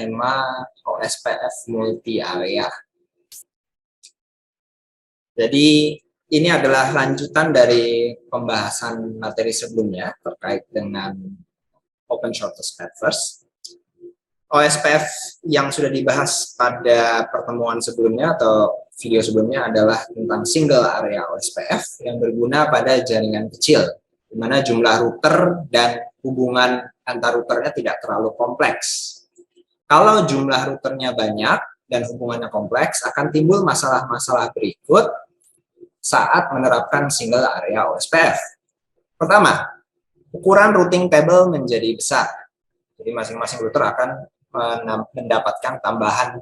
tema OSPF multi area. Jadi ini adalah lanjutan dari pembahasan materi sebelumnya terkait dengan Open Shortest Path First. OSPF yang sudah dibahas pada pertemuan sebelumnya atau video sebelumnya adalah tentang single area OSPF yang berguna pada jaringan kecil, di mana jumlah router dan hubungan antar routernya tidak terlalu kompleks. Kalau jumlah routernya banyak dan hubungannya kompleks, akan timbul masalah-masalah berikut saat menerapkan single area OSPF. Pertama, ukuran routing table menjadi besar. Jadi masing-masing router akan mendapatkan tambahan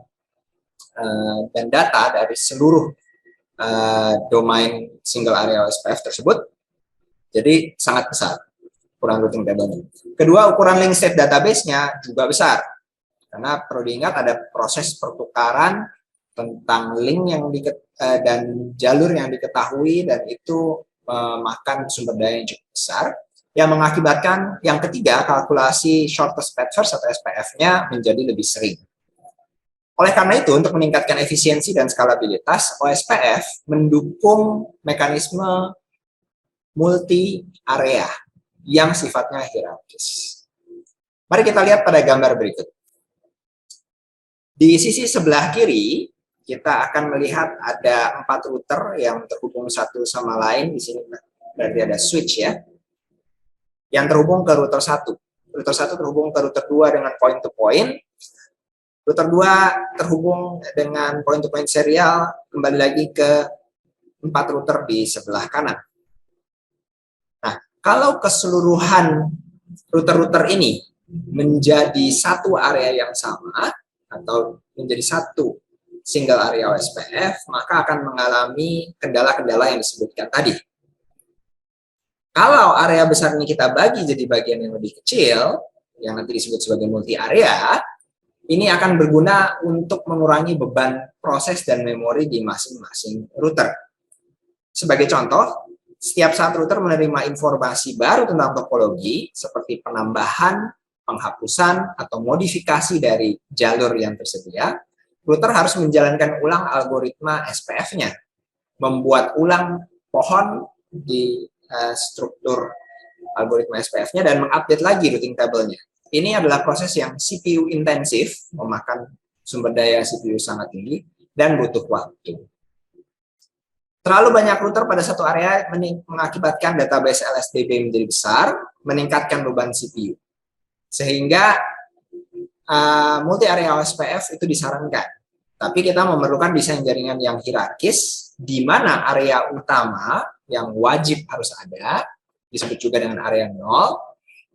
dan data dari seluruh domain single area OSPF tersebut. Jadi sangat besar ukuran routing table-nya. Kedua, ukuran link state database-nya juga besar. Karena perlu diingat ada proses pertukaran tentang link yang dan jalur yang diketahui, dan itu memakan sumber daya yang cukup besar, yang mengakibatkan yang ketiga, kalkulasi shortest path first atau SPF-nya menjadi lebih sering. Oleh karena itu, untuk meningkatkan efisiensi dan skalabilitas, OSPF mendukung mekanisme multi area yang sifatnya hierarkis. Mari kita lihat pada gambar berikut. Di sisi sebelah kiri, kita akan melihat ada 4 router yang terhubung satu sama lain. Di sini berarti ada switch ya, yang terhubung ke router 1. Router 1 terhubung ke router 2 dengan point to point. Router 2 terhubung dengan point to point serial kembali lagi ke 4 router di sebelah kanan. Nah, kalau keseluruhan router-router ini menjadi satu area yang sama atau menjadi satu single area OSPF, maka akan mengalami kendala-kendala yang disebutkan tadi. Kalau area besar ini kita bagi jadi bagian yang lebih kecil, yang nanti disebut sebagai multi area, ini akan berguna untuk mengurangi beban proses dan memori di masing-masing router. Sebagai contoh, setiap saat router menerima informasi baru tentang topologi, seperti penambahan, penghapusan, atau modifikasi dari jalur yang tersedia, router harus menjalankan ulang algoritma SPF-nya, membuat ulang pohon di struktur algoritma SPF-nya, dan mengupdate lagi routing table-nya. Ini adalah proses yang CPU intensif, memakan sumber daya CPU sangat tinggi, dan butuh waktu. Terlalu banyak router pada satu area mengakibatkan database LSDB menjadi besar, meningkatkan beban CPU. Sehingga multi area OSPF itu disarankan. Tapi kita memerlukan desain jaringan yang hierarkis, di mana area utama yang wajib harus ada, disebut juga dengan area 0,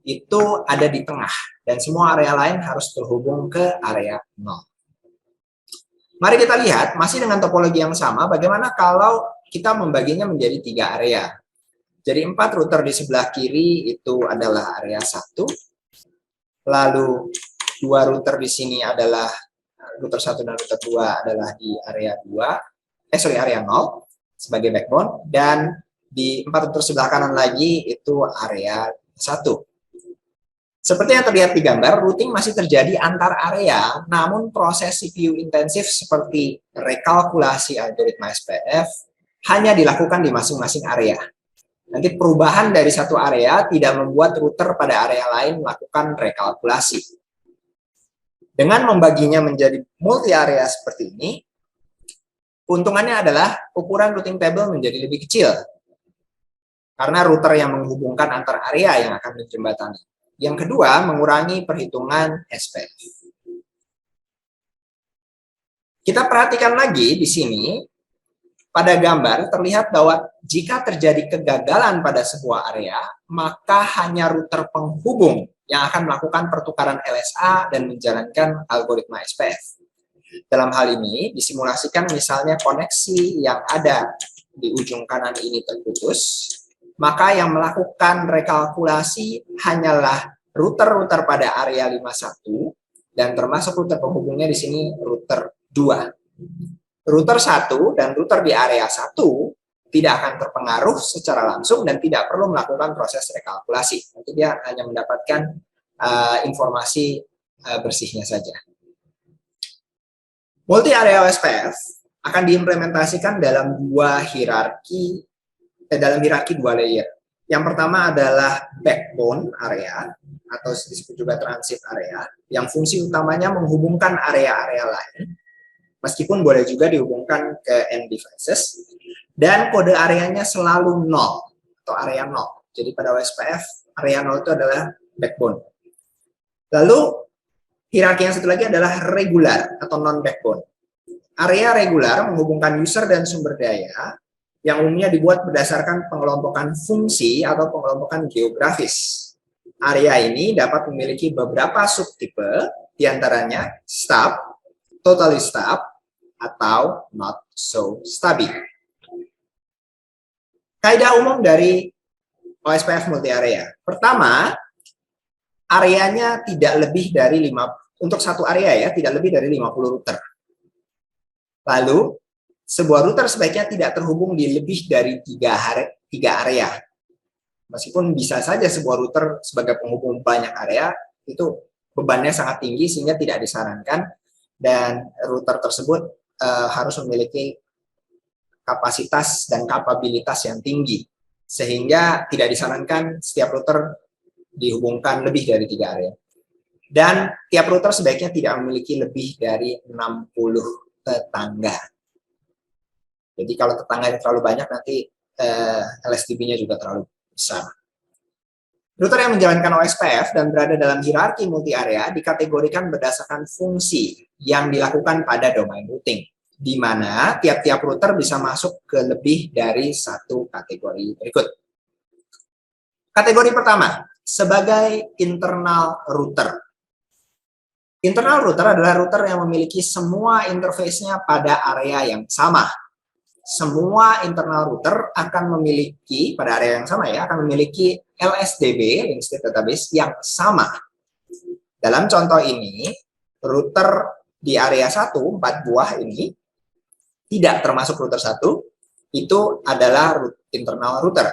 itu ada di tengah. Dan semua area lain harus terhubung ke area 0. Mari kita lihat, masih dengan topologi yang sama, bagaimana kalau kita membaginya menjadi 3 area. Jadi 4 router di sebelah kiri itu adalah area 1. Lalu 2 router di sini adalah router 1 dan router 2 adalah di area 0 sebagai backbone, dan di 4 router sebelah kanan lagi itu area 1. Seperti yang terlihat di gambar, routing masih terjadi antar area, namun proses CPU intensif seperti rekalkulasi algoritma SPF hanya dilakukan di masing-masing area. Nanti perubahan dari satu area tidak membuat router pada area lain melakukan rekalkulasi. Dengan membaginya menjadi multi area seperti ini, keuntungannya adalah ukuran routing table menjadi lebih kecil, karena router yang menghubungkan antar area yang akan menjembatani. Yang kedua, mengurangi perhitungan SPF. Kita perhatikan lagi di sini, pada gambar terlihat bahwa jika terjadi kegagalan pada sebuah area, maka hanya router penghubung yang akan melakukan pertukaran LSA dan menjalankan algoritma SPF. Dalam hal ini, disimulasikan misalnya koneksi yang ada di ujung kanan ini terputus, maka yang melakukan rekalkulasi hanyalah router-router pada area 51, dan termasuk router penghubungnya di sini router 2. Router 1 dan router di area 1 tidak akan terpengaruh secara langsung dan tidak perlu melakukan proses rekalkulasi. Nanti dia hanya mendapatkan informasi bersihnya saja. Multi-area OSPF akan diimplementasikan dalam dalam hierarki dua layer. Yang pertama adalah backbone area atau disebut juga transit area, yang fungsi utamanya menghubungkan area-area lain, meskipun boleh juga dihubungkan ke end devices, dan kode areanya selalu 0 atau area 0. Jadi pada OSPF, area 0 itu adalah backbone. Lalu hierarki yang satu lagi adalah regular atau non-backbone. Area regular menghubungkan user dan sumber daya yang umumnya dibuat berdasarkan pengelompokan fungsi atau pengelompokan geografis. Area ini dapat memiliki beberapa subtipe, diantaranya stub, totally stub, atau not so stubby. Kaidah umum dari OSPF multi-area. Pertama, areanya tidak lebih dari untuk satu area ya, tidak lebih dari 50 router. Lalu, sebuah router sebaiknya tidak terhubung di lebih dari 3 area. Meskipun bisa saja sebuah router sebagai penghubung banyak area, itu bebannya sangat tinggi sehingga tidak disarankan, dan router tersebut harus memiliki kapasitas dan kapabilitas yang tinggi, sehingga tidak disarankan setiap router dihubungkan lebih dari 3 area. Dan tiap router sebaiknya tidak memiliki lebih dari 60 tetangga. Jadi kalau tetangganya terlalu banyak, nanti LSTB-nya juga terlalu besar. Router yang menjalankan OSPF dan berada dalam hierarki multi-area dikategorikan berdasarkan fungsi yang dilakukan pada domain routing, di mana tiap-tiap router bisa masuk ke lebih dari satu kategori berikut. Kategori pertama, sebagai internal router. Internal router adalah router yang memiliki semua interface-nya pada area yang sama. Semua internal router akan memiliki, pada area yang sama ya, akan memiliki LSDB, link state database, yang sama. Dalam contoh ini, router di area 1, 4 buah ini, tidak termasuk router 1, itu adalah internal router.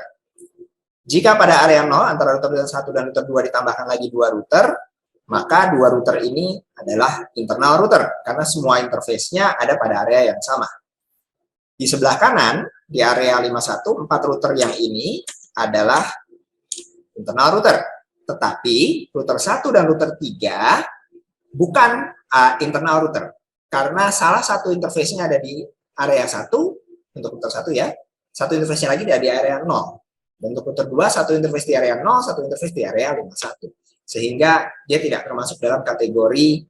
Jika pada area 0, antara router 1 dan router 2 ditambahkan lagi 2 router, maka 2 router ini adalah internal router, karena semua interface-nya ada pada area yang sama. Di sebelah kanan, di area 51, 4 router yang ini adalah internal router. Tetapi router 1 dan router 3 bukan internal router. Karena salah satu interface-nya ada di area 1, untuk router 1 ya. Satu interface-nya lagi ada di area 0. Dan untuk router 2, satu interface di area 0, satu interface di area 51. Sehingga dia tidak termasuk dalam kategori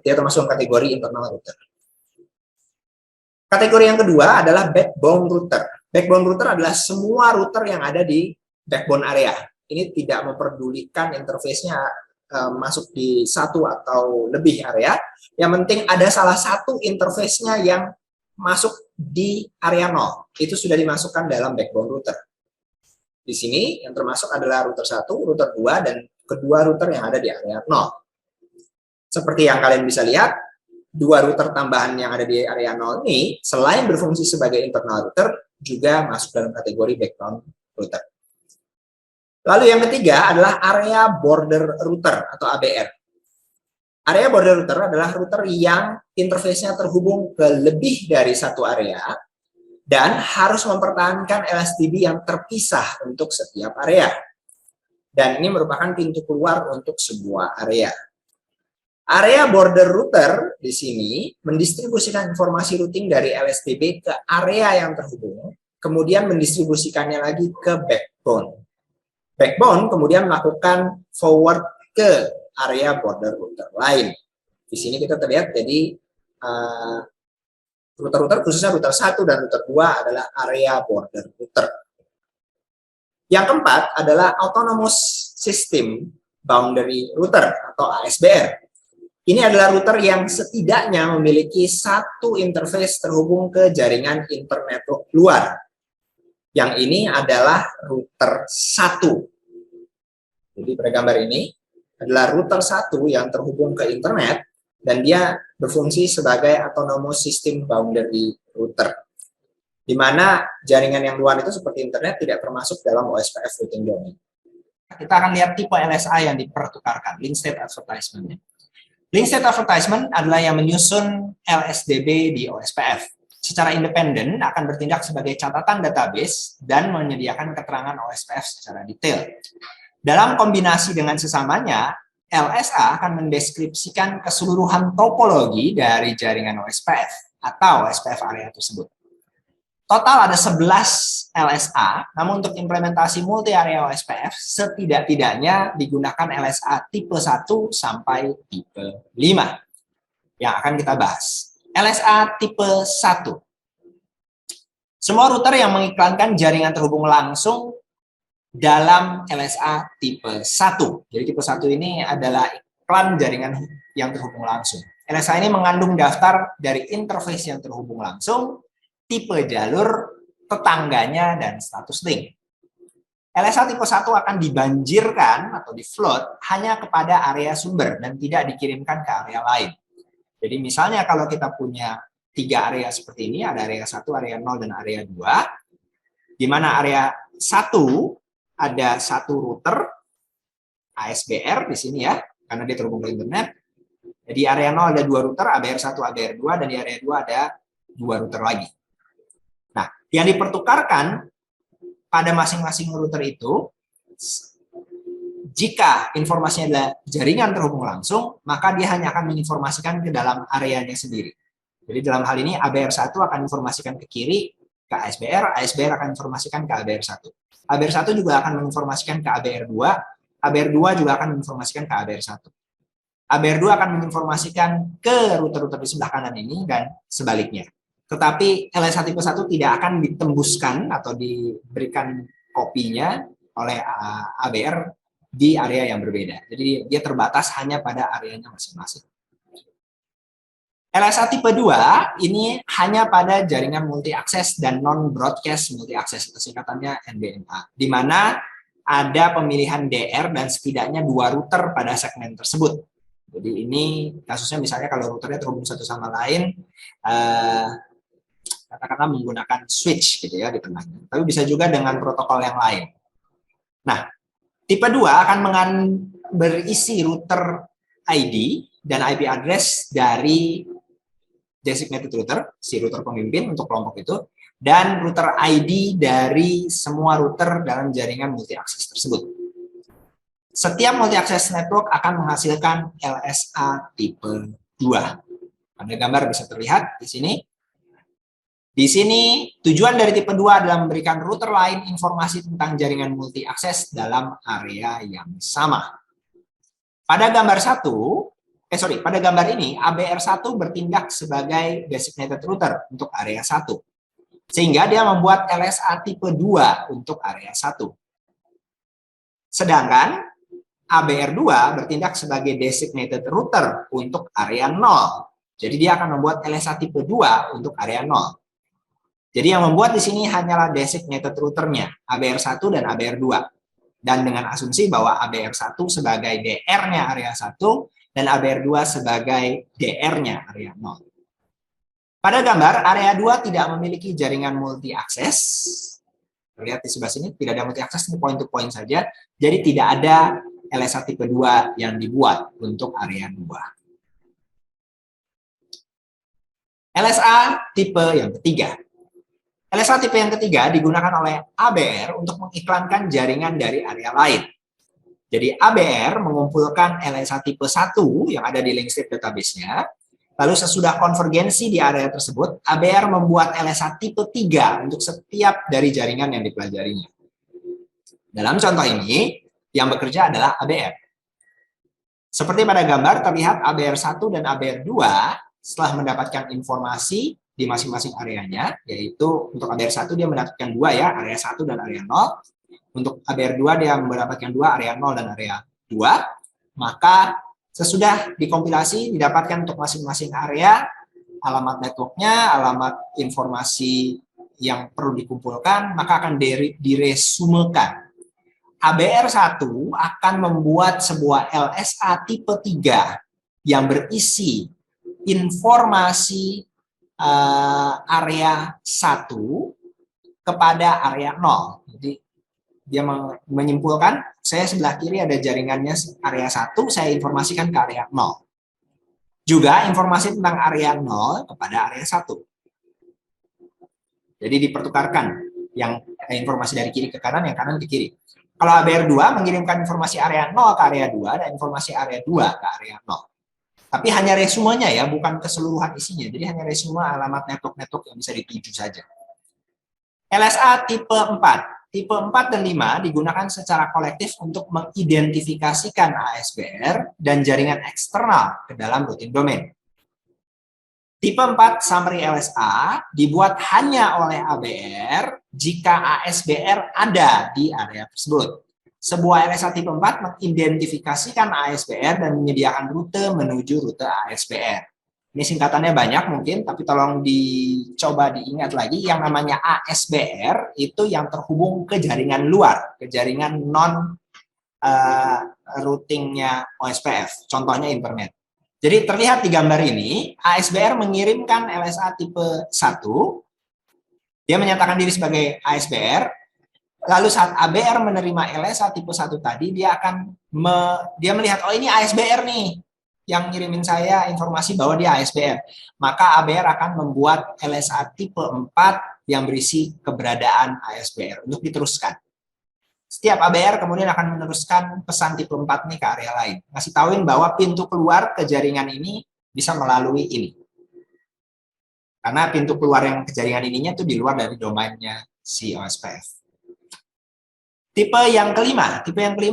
dia termasuk dalam kategori internal router. Kategori yang kedua adalah backbone router. Backbone router adalah semua router yang ada di backbone area. Ini tidak memperdulikan interface-nya masuk di satu atau lebih area. Yang penting ada salah satu interface-nya yang masuk di area 0. Itu sudah dimasukkan dalam backbone router. Di sini yang termasuk adalah router 1, router 2, dan kedua router yang ada di area 0. Seperti yang kalian bisa lihat, 2 router tambahan yang ada di area 0 ini, selain berfungsi sebagai internal router, juga masuk dalam kategori backbone router. Lalu yang ketiga adalah area border router atau ABR. Area border router adalah router yang interface-nya terhubung ke lebih dari satu area dan harus mempertahankan LSTB yang terpisah untuk setiap area. Dan ini merupakan pintu keluar untuk sebuah area. Area border router di sini mendistribusikan informasi routing dari LSTB ke area yang terhubung, kemudian mendistribusikannya lagi ke backbone. Backbone kemudian melakukan forward ke area border router lain. Di sini kita terlihat jadi router-router khususnya router 1 dan router 2 adalah area border router. Yang keempat adalah Autonomous System Boundary Router atau ASBR. Ini adalah router yang setidaknya memiliki satu interface terhubung ke jaringan internet luar. Yang ini adalah router 1. Jadi pada gambar ini adalah router 1 yang terhubung ke internet dan dia berfungsi sebagai Autonomous System Boundary Router. Di mana jaringan yang luar itu seperti internet tidak termasuk dalam OSPF routing domain. Kita akan lihat tipe LSA yang dipertukarkan, link state advertisement. Link State Advertisement adalah yang menyusun LSDB di OSPF. Secara independen akan bertindak sebagai catatan database dan menyediakan keterangan OSPF secara detail. Dalam kombinasi dengan sesamanya, LSA akan mendeskripsikan keseluruhan topologi dari jaringan OSPF atau OSPF area tersebut. Total ada 11 LSA, namun untuk implementasi multi-area OSPF setidak-tidaknya digunakan LSA tipe 1 sampai tipe 5 yang akan kita bahas. LSA tipe 1. Semua router yang mengiklankan jaringan terhubung langsung dalam LSA tipe 1. Jadi tipe 1 ini adalah iklan jaringan yang terhubung langsung. LSA ini mengandung daftar dari interface yang terhubung langsung, tipe jalur, tetangganya, dan status link. LSA tipe 1 akan dibanjirkan atau di-float hanya kepada area sumber dan tidak dikirimkan ke area lain. Jadi misalnya kalau kita punya 3 area seperti ini, ada area 1, area 0, dan area 2, di mana area 1 ada satu router ASBR di sini ya, karena dia terhubung ke internet. Di area 0 ada 2 router, ABR1, ABR2, dan di area 2 ada 2 router lagi. Nah, yang dipertukarkan pada masing-masing router itu, jika informasinya adalah jaringan terhubung langsung, maka dia hanya akan menginformasikan ke dalam areanya sendiri. Jadi dalam hal ini ABR1 akan informasikan ke kiri ke ASBR, ASBR akan informasikan ke ABR1. ABR1 juga akan menginformasikan ke ABR2, ABR2 juga akan menginformasikan ke ABR1. ABR2 akan menginformasikan ke router-router di sebelah kanan ini dan sebaliknya. Tetapi LSA tipe 1 tidak akan ditembuskan atau diberikan kopinya oleh ABR di area yang berbeda. Jadi dia terbatas hanya pada areanya masing-masing. LSA tipe 2 ini hanya pada jaringan multi-akses dan non-broadcast multi-akses, singkatannya NBMA, di mana ada pemilihan DR dan setidaknya 2 router pada segmen tersebut. Jadi ini kasusnya misalnya kalau routernya terhubung satu sama lain, katakanlah menggunakan switch gitu ya di tengahnya. Tapi bisa juga dengan protokol yang lain. Nah, tipe 2 akan berisi router ID dan IP address dari designated router, si router pemimpin untuk kelompok itu, dan router ID dari semua router dalam jaringan multi-akses tersebut. Setiap multi-akses network akan menghasilkan LSA tipe 2. Pada gambar bisa terlihat di sini. Di sini, tujuan dari tipe 2 adalah memberikan router lain informasi tentang jaringan multi-akses dalam area yang sama. Pada gambar pada gambar ini, ABR1 bertindak sebagai designated router untuk area 1. Sehingga dia membuat LSA tipe 2 untuk area 1. Sedangkan ABR2 bertindak sebagai designated router untuk area 0. Jadi dia akan membuat LSA tipe 2 untuk area 0. Jadi yang membuat di sini hanyalah designated routernya, ABR1 dan ABR2. Dan dengan asumsi bahwa ABR1 sebagai DR-nya area 1 dan ABR2 sebagai DR-nya area 0. Pada gambar, area 2 tidak memiliki jaringan multi-akses. Lihat di sebelah sini, tidak ada multi-akses, ini point-to-point saja. Jadi tidak ada LSA tipe 2 yang dibuat untuk area 2. LSA tipe yang ketiga. LSA tipe yang ketiga digunakan oleh ABR untuk mengiklankan jaringan dari area lain. Jadi ABR mengumpulkan LSA tipe 1 yang ada di link state database-nya, lalu sesudah konvergensi di area tersebut, ABR membuat LSA tipe 3 untuk setiap dari jaringan yang dipelajarinya. Dalam contoh ini, yang bekerja adalah ABR. Seperti pada gambar, terlihat ABR1 dan ABR2 setelah mendapatkan informasi di masing-masing areanya, yaitu untuk ABR1 dia mendapatkan 2 ya, area 1 dan area 0. Untuk ABR2 dia mendapatkan 2, area 0 dan area 2. Maka sesudah dikompilasi didapatkan untuk masing-masing area alamat networknya, alamat informasi yang perlu dikumpulkan, maka akan diresumekan. ABR1 akan membuat sebuah LSA tipe 3 yang berisi informasi area 1 kepada area 0. Jadi dia menyimpulkan, saya sebelah kiri ada jaringannya area 1, saya informasikan ke area 0. Juga informasi tentang area 0 kepada area 1. Jadi dipertukarkan yang informasi dari kiri ke kanan, yang kanan ke kiri. Kalau ABR 2 mengirimkan informasi area 0 ke area 2 dan informasi area 2 ke area 0. Tapi hanya resumenya ya, bukan keseluruhan isinya. Jadi hanya resume alamat network-network yang bisa dituju saja. LSA tipe 4. Tipe 4 dan 5 digunakan secara kolektif untuk mengidentifikasikan ASBR dan jaringan eksternal ke dalam routing domain. Tipe 4 summary LSA dibuat hanya oleh ABR jika ASBR ada di area tersebut. Sebuah LSA tipe 4 mengidentifikasikan ASBR dan menyediakan rute menuju rute ASBR. Ini singkatannya banyak mungkin, tapi tolong dicoba diingat lagi, yang namanya ASBR itu yang terhubung ke jaringan luar, ke jaringan non routingnya OSPF, contohnya internet. Jadi terlihat di gambar ini, ASBR mengirimkan LSA tipe 1, dia menyatakan diri sebagai ASBR, lalu saat ABR menerima LSA tipe 1 tadi, dia melihat, oh ini ASBR nih, yang ngirimin saya informasi bahwa dia ASBR. Maka ABR akan membuat LSA tipe 4 yang berisi keberadaan ASBR untuk diteruskan. Setiap ABR kemudian akan meneruskan pesan tipe 4 nih ke area lain. Ngasih tahuin bahwa pintu keluar ke jaringan ini bisa melalui ini. Karena pintu keluar yang ke jaringan ininya itu di luar dari domainnya si OSPF. Tipe yang kelima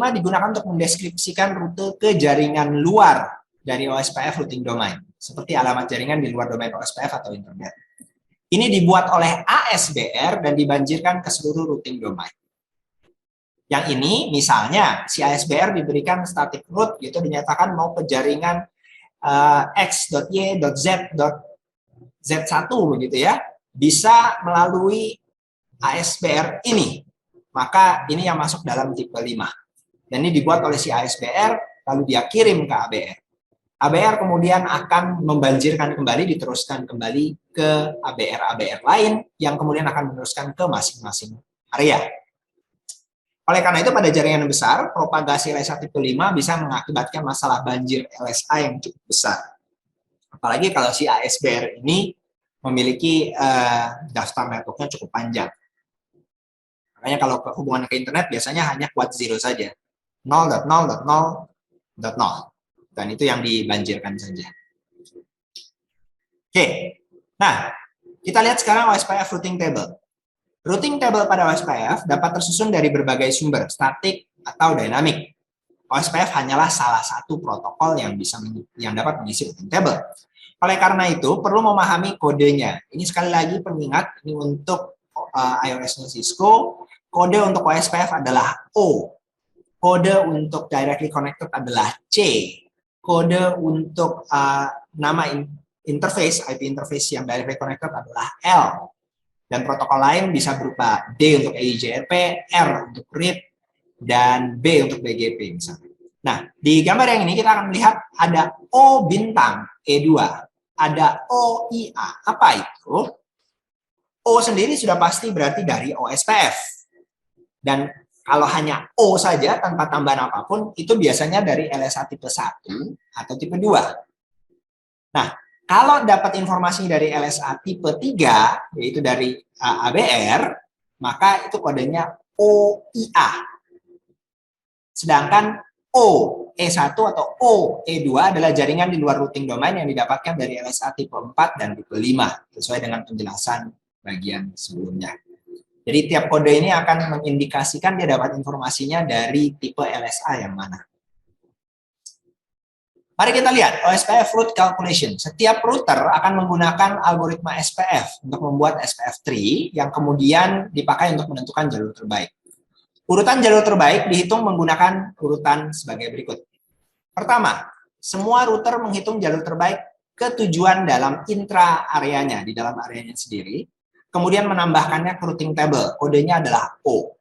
digunakan untuk mendeskripsikan rute ke jaringan luar dari OSPF routing domain, seperti alamat jaringan di luar domain OSPF atau internet. Ini dibuat oleh ASBR dan dibanjirkan ke seluruh routing domain. Yang ini misalnya si ASBR diberikan static route gitu, dinyatakan mau ke jaringan x.y.z.z1 begitu ya, bisa melalui ASBR ini. Maka ini yang masuk dalam tipe 5. Dan ini dibuat oleh si ASBR, lalu dia kirim ke ABR. ABR kemudian akan membanjirkan kembali, diteruskan kembali ke ABR-ABR lain, yang kemudian akan meneruskan ke masing-masing area. Oleh karena itu pada jaringan besar, propagasi LSA tipe 5 bisa mengakibatkan masalah banjir LSA yang cukup besar. Apalagi kalau si ASBR ini memiliki daftar networknya cukup panjang. Makanya kalau hubungan ke internet biasanya hanya quad zero saja. 0.0.0.0. Dan itu yang dibanjirkan saja. Oke. Nah, kita lihat sekarang OSPF routing table. Routing table pada OSPF dapat tersusun dari berbagai sumber, statik atau dinamik. OSPF hanyalah salah satu protokol yang dapat mengisi routing table. Oleh karena itu, perlu memahami kodenya. Ini sekali lagi pengingat, ini untuk iOS-nya Cisco, kode untuk OSPF adalah O. Kode untuk directly connected adalah C. Kode untuk nama interface, IP interface yang directly connected adalah L. Dan protokol lain bisa berupa D untuk EIGRP, R untuk RIP, dan B untuk BGP misalnya. Nah, di gambar yang ini kita akan melihat ada O bintang E2, ada OIA. Apa itu? O sendiri sudah pasti berarti dari OSPF. Dan kalau hanya O saja tanpa tambahan apapun, itu biasanya dari LSA tipe 1 atau tipe 2. Nah, kalau dapat informasi dari LSA tipe 3, yaitu dari ABR, maka itu kodenya OIA. Sedangkan OE1 atau OE2 adalah jaringan di luar routing domain yang didapatkan dari LSA tipe 4 dan tipe 5, sesuai dengan penjelasan bagian sebelumnya. Jadi tiap kode ini akan mengindikasikan dia dapat informasinya dari tipe LSA yang mana. Mari kita lihat OSPF route calculation. Setiap router akan menggunakan algoritma SPF untuk membuat SPF tree yang kemudian dipakai untuk menentukan jalur terbaik. Urutan jalur terbaik dihitung menggunakan urutan sebagai berikut. Pertama, semua router menghitung jalur terbaik ke tujuan dalam intra areanya, di dalam areanya sendiri. Kemudian menambahkannya ke routing table, kodenya adalah O.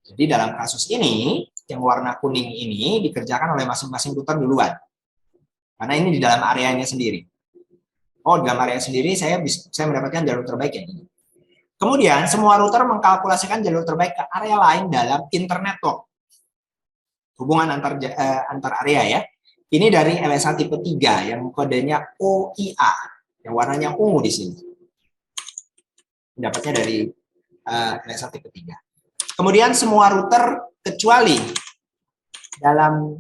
Jadi dalam kasus ini, yang warna kuning ini dikerjakan oleh masing-masing router duluan. Karena ini di dalam areanya sendiri. Oh, di dalam area sendiri saya mendapatkan jalur terbaik yang ini. Kemudian semua router mengkalkulasikan jalur terbaik ke area lain dalam internetwork. Hubungan antar area ya. Ini dari LSA tipe 3 yang kodenya OIA, yang warnanya ungu di sini. Dapatnya dari LSA tipe 3. Kemudian semua router kecuali dalam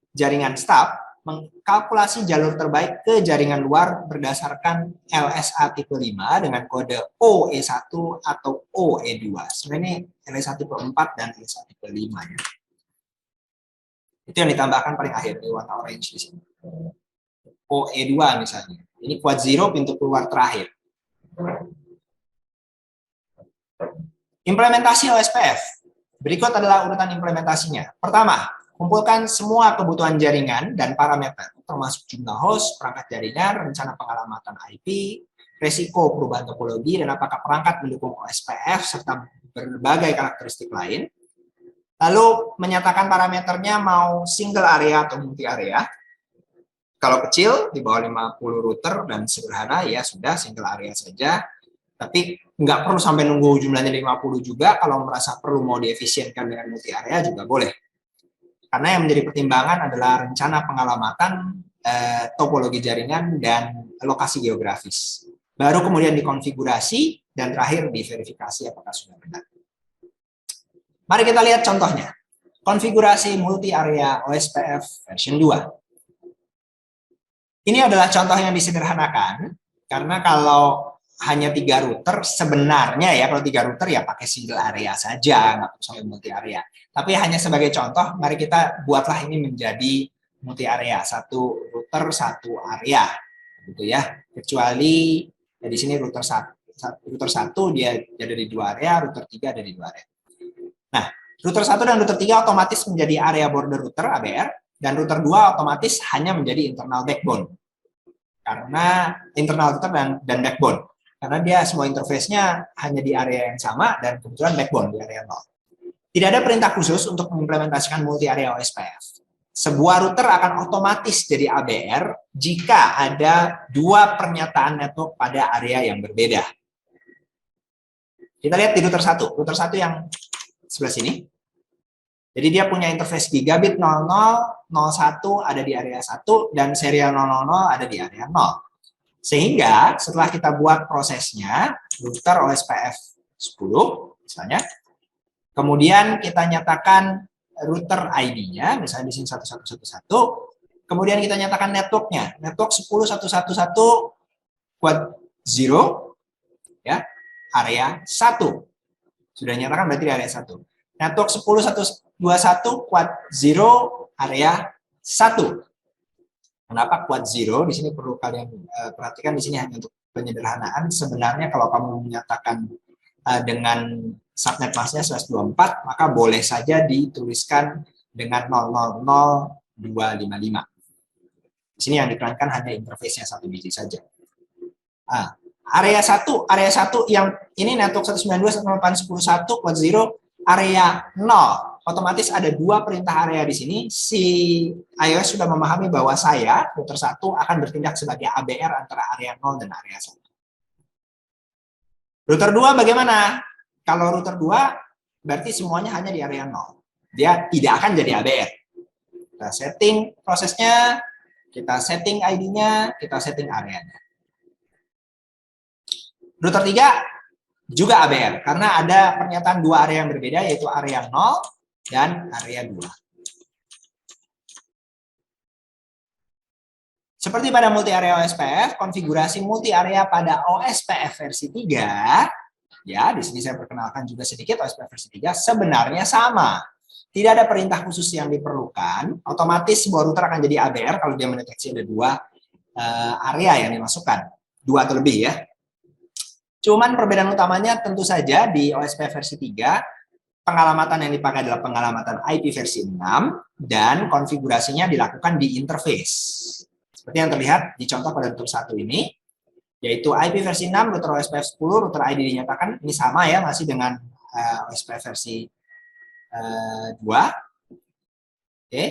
jaringan stub mengkalkulasi jalur terbaik ke jaringan luar berdasarkan LSA tipe 5 dengan kode OE1 atau OE2. Sebenarnya LSA tipe 4 dan LSA tipe 5 ya. Itu yang ditambahkan paling akhir di warna orange di sini. OE2 misalnya. Ini quad zero pintu keluar terakhir. Implementasi OSPF. Berikut adalah urutan implementasinya. Pertama, kumpulkan semua kebutuhan jaringan dan parameter, termasuk jumlah host, perangkat jaringan, rencana pengalamatan IP, resiko perubahan topologi, dan apakah perangkat mendukung OSPF, serta berbagai karakteristik lain. Lalu menyatakan parameternya mau single area atau multi area. Kalau kecil, di bawah 50 router dan sederhana, ya sudah single area saja. Tapi nggak perlu sampai nunggu jumlahnya 50 juga, kalau merasa perlu mau diefisienkan dengan multi area juga boleh. Karena yang menjadi pertimbangan adalah rencana pengalamatan, topologi jaringan, dan lokasi geografis. Baru kemudian dikonfigurasi, dan terakhir diverifikasi apakah sudah benar. Mari kita lihat contohnya. Konfigurasi multi area OSPF version 2. Ini adalah contoh yang disederhanakan, karena kalau hanya 3 router, sebenarnya ya kalau 3 router ya pakai single area saja, nggak perlu sampai multi area. Tapi hanya sebagai contoh, mari kita buatlah ini menjadi multi area, 1 router 1 area, gitu ya. Kecuali ya di sini router 1 dia ada di 2 area, router 3 ada di 2 area. Nah, router 1 dan router 3 otomatis menjadi area border router ABR, dan router 2 otomatis hanya menjadi internal backbone. Karena internal router dan backbone. Karena dia semua interface-nya hanya di area yang sama dan kebetulan backbone di area 0. Tidak ada perintah khusus untuk mengimplementasikan multi area OSPF. Sebuah router akan otomatis jadi ABR jika ada 2 pernyataan network pada area yang berbeda. Kita lihat di router 1. Router 1 yang sebelah sini. Jadi dia punya interface gigabit 00, 01 ada di area 1, dan serial 000 ada di area 0. Sehingga setelah kita buat prosesnya, router OSPF 10 misalnya, kemudian kita nyatakan router ID-nya, misalnya di sini 1111, kemudian kita nyatakan network-nya, network 10.1.1.1 quad 0, ya, area 1. Sudah nyatakan berarti di area 1. Network 10.1.2.1 quad 0, area 1. Kenapa quad 0? Di sini perlu kalian perhatikan, di sini hanya untuk penyederhanaan. Sebenarnya kalau kamu menyatakan dengan subnet masknya 1124, maka boleh saja dituliskan dengan 000255. Di sini yang dikenakan hanya interface-nya 1 biji saja. Area 1 yang ini network 192.168.10.1 quad 0, area 0. Otomatis ada 2 perintah area di sini. Si iOS sudah memahami bahwa saya, router 1, akan bertindak sebagai ABR antara area 0 dan area 1. Router 2 bagaimana? Kalau router 2, berarti semuanya hanya di area 0. Dia tidak akan jadi ABR. Kita setting prosesnya, kita setting ID-nya, kita setting area-nya. Router 3 juga ABR, karena ada pernyataan 2 area yang berbeda, yaitu area 0 dan area 2. Seperti pada multi area OSPF, konfigurasi multi area pada OSPF versi 3, ya di sini saya perkenalkan juga sedikit OSPF versi 3, sebenarnya sama. Tidak ada perintah khusus yang diperlukan, otomatis sebuah router akan jadi ABR kalau dia mendeteksi ada 2 area yang dimasukkan, 2 atau lebih ya. Cuman perbedaan utamanya tentu saja di OSPF versi 3, pengalamatan yang dipakai adalah pengalamatan IP versi 6 dan konfigurasinya dilakukan di interface. Seperti yang terlihat di contoh pada router 1 ini, yaitu IP versi 6, router OSPF 10, router ID dinyatakan ini sama ya, masih dengan OSPF versi 2. Oke.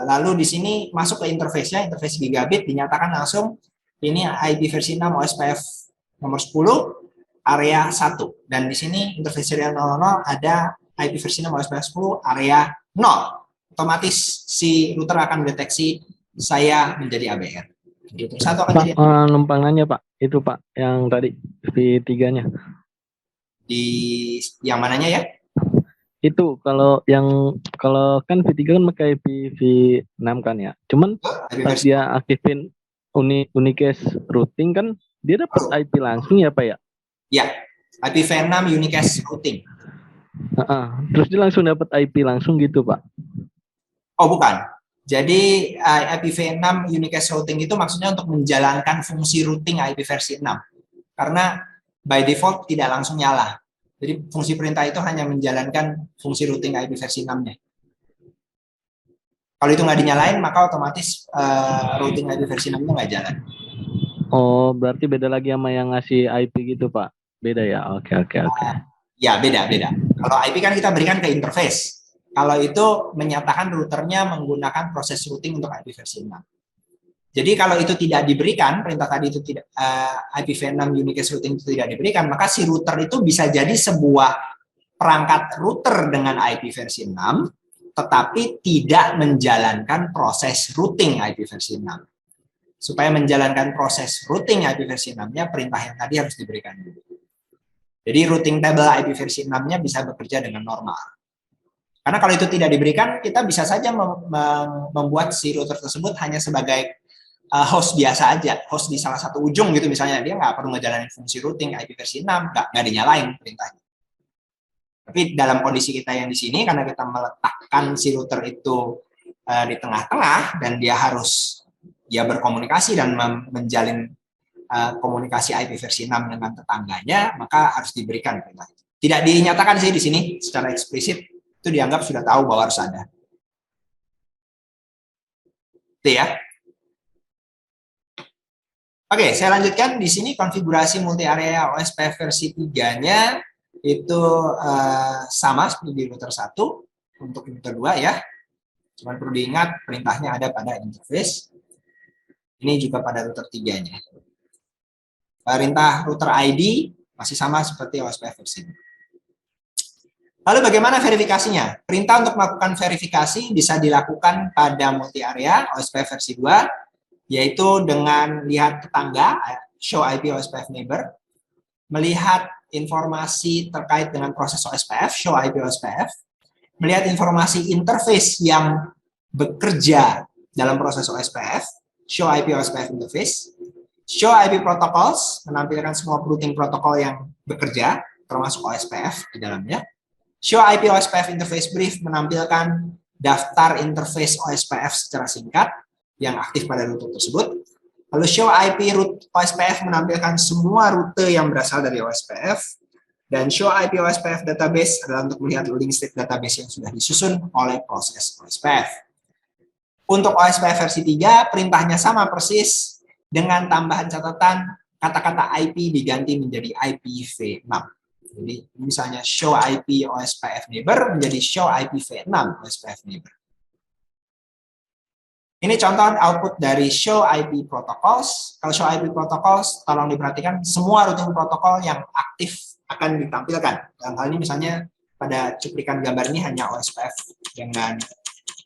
Lalu di sini masuk ke interface-nya, interface gigabit dinyatakan langsung ini IP versi 6 OSPF nomor 10, area 1. Dan di sini interface serial 00 ada IP versi 6 OSPF 10 area 0. otomatis si router akan mendeteksi saya menjadi ABR. Router 1 akan Pak, jadi numpang nanya Pak, itu Pak yang tadi V3-nya. di yang mananya ya? Itu kalau kan V3 kan pakai V6 kan ya. Cuman IP pas versi dia aktifin unicast routing kan dia dapat IP langsung ya Pak ya. ya, IPv6 unicast routing. Terus dia langsung dapat IP langsung gitu Pak. Oh bukan. Jadi IPv6 unicast routing itu maksudnya untuk menjalankan fungsi routing IP versi 6. Karena by default tidak langsung nyala. Jadi fungsi perintah itu hanya menjalankan fungsi routing IP versi 6-nya. Kalau itu nggak dinyalain, maka otomatis routing IP versi 6-nya nggak jalan. Oh, berarti beda lagi sama yang ngasih IP gitu Pak. Beda ya. Oke. Ya, beda. Kalau IP kan kita berikan ke interface. Kalau itu menyatakan routernya menggunakan proses routing untuk IP versi 6. Jadi kalau itu tidak diberikan, perintah tadi itu tidak IPv6 unicast routing itu tidak diberikan, maka si router itu bisa jadi sebuah perangkat router dengan IP versi 6, tetapi tidak menjalankan proses routing IP versi 6. Supaya menjalankan proses routing IP versi 6-nya, perintah yang tadi harus diberikan dulu. Jadi routing table IP versi 6-nya bisa bekerja dengan normal. Karena kalau itu tidak diberikan, kita bisa saja membuat si router tersebut hanya sebagai host biasa aja, host di salah satu ujung gitu misalnya, dia nggak perlu ngejalanin fungsi routing IP versi 6, nggak dinyalain perintahnya. Tapi dalam kondisi kita yang di sini, karena kita meletakkan si router itu di tengah-tengah, dan dia harus berkomunikasi dan menjalin komunikasi IP versi 6 dengan tetangganya, maka harus diberikan perintah. Tidak dinyatakan sih di sini secara eksplisit, itu dianggap sudah tahu bahwa harus ada. Itu ya. Oke, saya lanjutkan di sini konfigurasi multi area OSPF versi 3-nya itu sama seperti di router 1 untuk router 2 ya. Cuma perlu diingat perintahnya ada pada interface. Ini juga pada router 3-nya. Perintah router ID masih sama seperti OSPF versi 2. Lalu bagaimana verifikasinya? Perintah untuk melakukan verifikasi bisa dilakukan pada multi area OSPF versi 2 yaitu dengan lihat tetangga, show IP OSPF neighbor, melihat informasi terkait dengan proses OSPF, show IP OSPF, melihat informasi interface yang bekerja dalam proses OSPF, show IP OSPF interface, show IP protocols, menampilkan semua routing protokol yang bekerja, termasuk OSPF di dalamnya, show IP OSPF interface brief, menampilkan daftar interface OSPF secara singkat, yang aktif pada rute tersebut. Lalu show IP route OSPF menampilkan semua rute yang berasal dari OSPF. Dan show IP OSPF database adalah untuk melihat link state database yang sudah disusun oleh proses OSPF. Untuk OSPF versi 3, perintahnya sama persis dengan tambahan catatan kata-kata IP diganti menjadi IPv6. Jadi misalnya show IP OSPF neighbor menjadi show IPv6 OSPF neighbor. Ini contoh output dari show IP protocols. Kalau show IP protocols, tolong diperhatikan semua routing protokol yang aktif akan ditampilkan. Dalam hal ini misalnya pada cuplikan gambar ini hanya OSPF dengan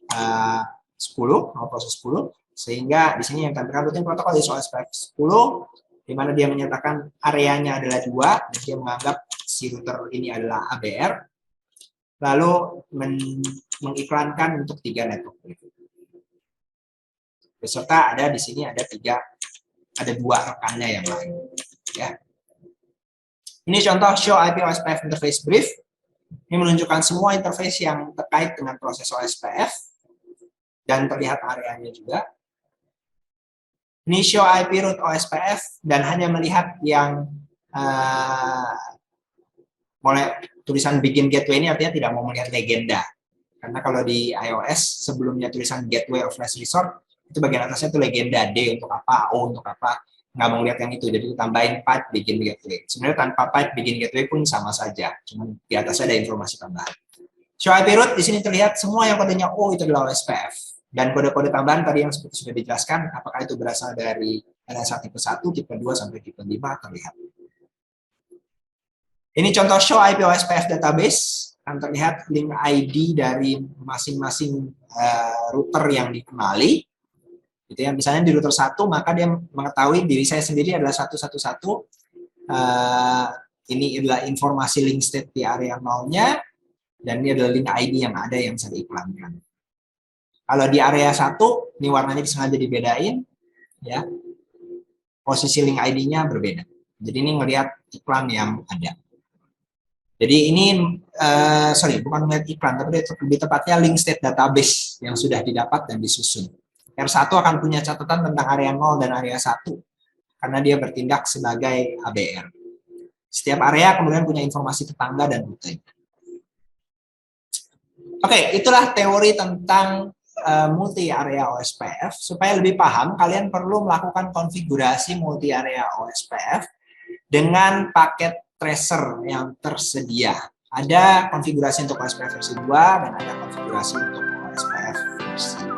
10, proses 10, sehingga di sini yang tampilkan routing protokol di OSPF 10, di mana dia menyatakan areanya adalah 2, dan dia menganggap si router ini adalah ABR, lalu mengiklankan untuk 3 network berikutnya. Beserta ada di sini ada 2 rekannya yang lain. Ya. Ini contoh show IP OSPF interface brief. Ini menunjukkan semua interface yang terkait dengan proses OSPF dan terlihat areanya juga. Ini show IP route OSPF dan hanya melihat yang mulai tulisan begin gateway ini artinya tidak mau melihat legenda. Karena kalau di iOS sebelumnya tulisan gateway of last resort, itu bagian atasnya itu legenda D untuk apa, O untuk apa, nggak mau lihat yang itu, jadi tambahin pipe begin gateway. Sebenarnya tanpa pipe begin gateway pun sama saja, cuma di atasnya ada informasi tambahan. Show IP route di sini terlihat semua yang kodenya O itu adalah OSPF, dan kode-kode tambahan tadi yang seperti sudah dijelaskan, apakah itu berasal dari LSA tipe 1, tipe 2 sampai tipe 5 terlihat. Ini contoh show IP OSPF database, akan terlihat link ID dari masing-masing router yang dikenali, gitu ya. Misalnya di router 1, maka dia mengetahui diri saya sendiri adalah 111. Ini adalah informasi link state di area nolnya, dan ini adalah link ID yang ada yang saya iklankan. Kalau di area 1, ini warnanya disengaja dibedain, ya. Posisi link ID-nya berbeda. Jadi ini ngelihat iklan yang ada. Jadi ini, bukan ngelihat iklan, tapi lebih tepatnya link state database yang sudah didapat dan disusun. R1 akan punya catatan tentang area 0 dan area 1, karena dia bertindak sebagai ABR. Setiap area kemudian punya informasi tetangga dan rute. Oke, itulah teori tentang multi area OSPF. Supaya lebih paham, kalian perlu melakukan konfigurasi multi area OSPF dengan paket tracer yang tersedia. Ada konfigurasi untuk OSPF versi 2 dan ada konfigurasi untuk OSPF versi